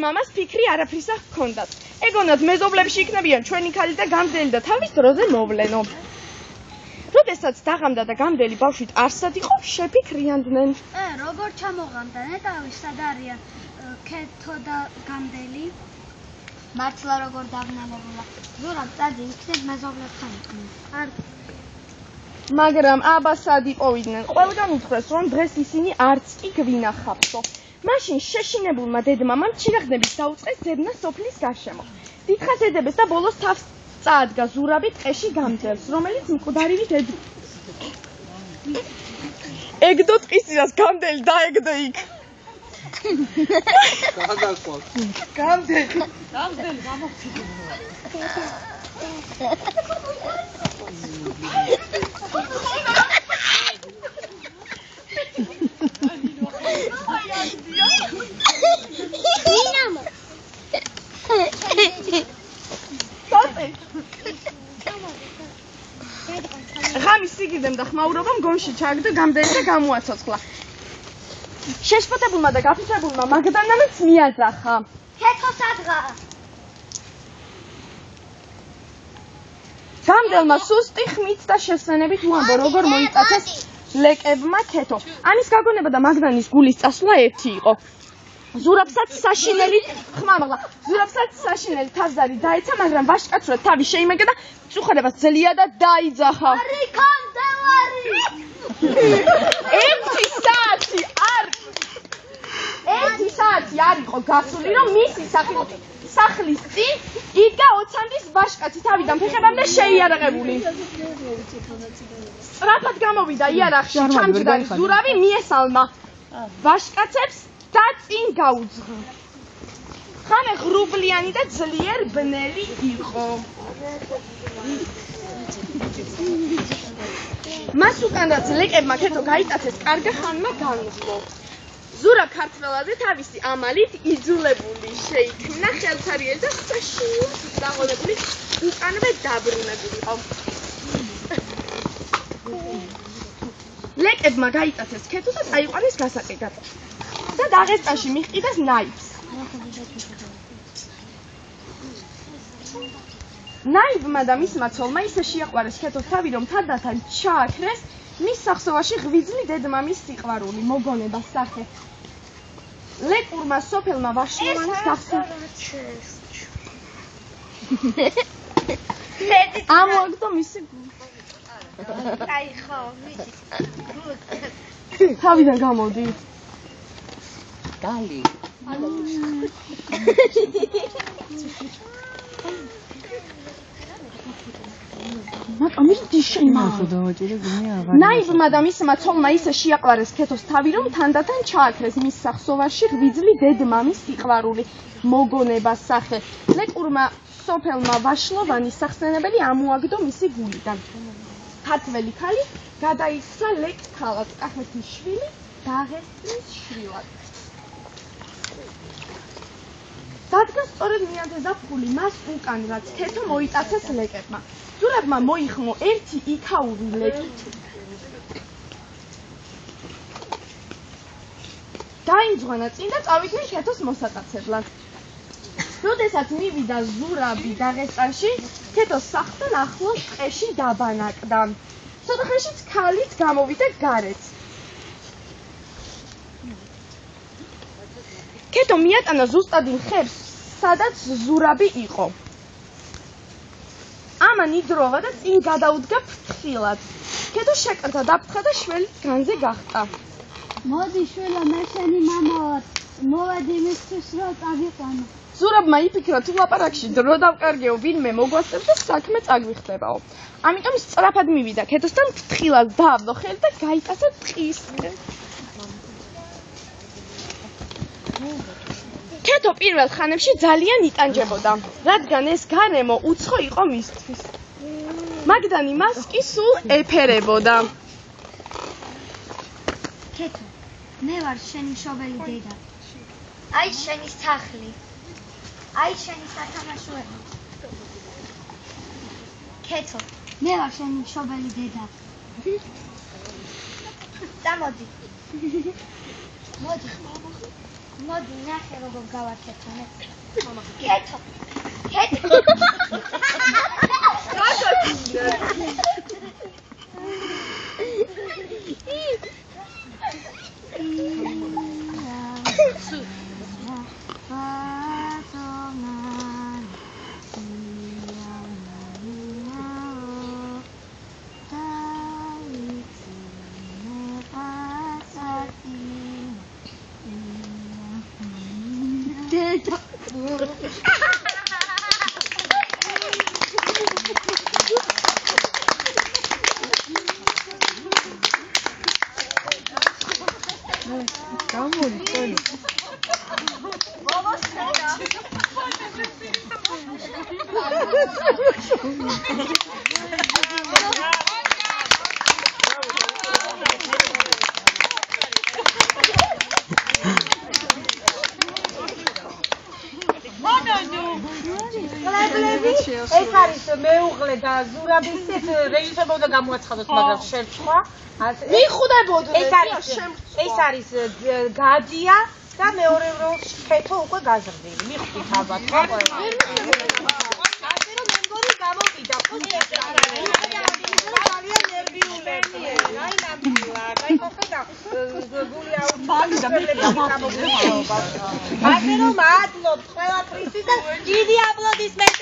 მამას ფიქრი არაფრისა ჰქონდათ. ეგონათ მეზობლებში იქნებიან ჩვენი ქალი და გამდელი და თავის დროზე მოვლენო. როდესაც დაღამდა და გამდელი ბავშვით არსად იყო, შეფიქრიანდნენ. როგორ ჩამოღამდა ნეტავი სად არიან ქეთო და გამდელი? მართლა როგორ დაღნელებულა. ზურაბ წადი იქნებ მეზობლებთან იყვნენ. მაგრამ აბასად იყოვიდნენ. ყველგან უთხრეს, რომ დღეს ისინი არც კი გვინახავსო. მაშინ შეშინებულმა დედმამამ ჩირაღდნების დაუწყეს ძებნა სოფლის გარშემო. დიდხანს ეძებეს და ბოლოს თავს წაადგა ზურაბი ტყეში გამდელს, რომელიც მკვდარივით ეგდო ტყისას გამდელი დაეგდო იქ. გამდელი გამოვცილო. ღამის სიგიდემ და ხმაურობამ გონში ჩაგდო გამდელი და გამოაცოცხლა. შეშფოთებულმა და გაფიცრებულმა მაგდანამაც მიაძახა. ქეთო სადღა? გამდელმა სუსტი ხმით და შესვენებით უამბო, როგორ მოიწაცეს ლეკებმა ქეთო. ამის გაგონება და მაგდანის გულის წასვლა ერთი იყო. ზურაბსაც საშინელი თავზარი დაეცა, მაგრამ ვაშკაცურად თავი შეიმაგა და წუხადებას ძლია და დაიძახა. არი კანდელარი! 1 საათი არ იყო გასული, რომ მისი სახლის წინ იდგა ოცანდის ვაშკაცი თავიდან ფეხებამდე შეიარაღებული. სწრაფად გამოვიდა იარაღში ჩამჯდარი ზურავი მიესალმა ვაშკაცებს და წინ გაუძღა. ხანე ღრუბლიანი და ძლიერ ბნელი იყო. მას უკან რაც ლეკებმა ქეთო გაიტაცეს, კარგა ხანმა განუძლო. ზურაბ ქართველაზე თავისი ამალით იძულებული შეიქმნა ხელთარიელი და საშინლად დაღონებული უკანვე დაბრუნებულიყო. ლეკებმა გაიტაცეს ქეთო და წაიყვანეს გასაყიდად და დაღესტანში მიჰყიდეს ნაიბს. ნაიბმა და მისმა ცოლმა ისე შეაყვარეს ქეთოს თავი, რომ თანდათან ჩააქრეს მის სახსოვაში ღვიძლი დედმამის სიყვარული მოგონებას სახე. ლეკურმა სოფელმა ვაშლოვანის გახსნა. ამოაგდო მისი გული. აი ხო, ვიცი. თავიდან გამოდი. გალი. ნაიბმა და მისმა ცოლმა ისე შეაყვარეს ქეთოს თავი, რომ თანდათან ჩააქრეს მის სახსოვაში ღვიძლი დედმამის სიყვარული მოგონებას სახე. ლეკურმა სოფელმა ვაშლოვანის სახსენებელი ამოაგდო მისი გულიდან. ქართველი ქალი გადაიქცა ლეკ ქალად, კახეთის შვილი დაღესტნის შვილად. დადგა სწორედ მიადედა ფული მას უკან, რაც ქეთო მოიტაცეს ლეკებმა. ზურაბმა მოიხმო ერთი იქაური ლეკი. დაიმძღვანა წინ და წავიდნენ ქეთოს მოსატაცებლად. როდესაც მივიდა ზურაბი დაღესტანში, ქეთოს სახლთან ახლოს ტყეში დაბანაკდა. ცოტა ხანშიც ქალით გამოვიდა გარეთ. ქეთო მიატანა ზუსტად იმ ხერს, სადაც ზურაბი იყო. ამან იდროვა და წინ გადაუდგა ფრთხილად. ქეთო შეკრთა დაფრთხა და შველით განზე გახტა. მოდი შვილო, მე შენი მამა ვარ. მოვედი მისთვის რომ წავიყვანო. ზურაბმა იფიქრა, თუ ლაპარაკში დრო დავკარგეო, ვინმე მოგვასწრებს და საქმე წაგვიხდებაო. ამიტომ სწრაფად მივიდა ქეთოსთან, ფრთხილად დააბლო ხელი და გაიტაცა ტყისკენ. ქეთო პირველ ხანებში ძალიან იტანჯებოდა, რადგან ეს გარემო უცხო იყო მისთვის. მაგდანი მას კი სულ ეფერებოდა. ქეთო, მე ვარ შენი მშობელი დედა. აი შენი სახლი. აი შენი სათამაშოები. ქეთო, მე ვარ შენი მშობელი დედა. წამოდი. მოდი. მოდი ნახე როგორ გავაკეთე. კეთო. კეთო. ეს არის მეუღლე და ზურაბისის რეჟისორმა უნდა გამოაცხადოს, მაგრამ შერწყვა. მიხუდებოდნენ ეს არის გადია და მეორე როლში ქეთო უკვე გაზრდილი. მიხვდით ალბათ ხო? ასე რომ მე მგონი გამოვიდა ხო? ძალიან ნერვიულია. აი ნამდვილად. აი ხოდა გული აუცილებლად გამოვიდა. ასე რომ მადლობთ ყველაფრისთვის და დიდი აპლოდისმენტი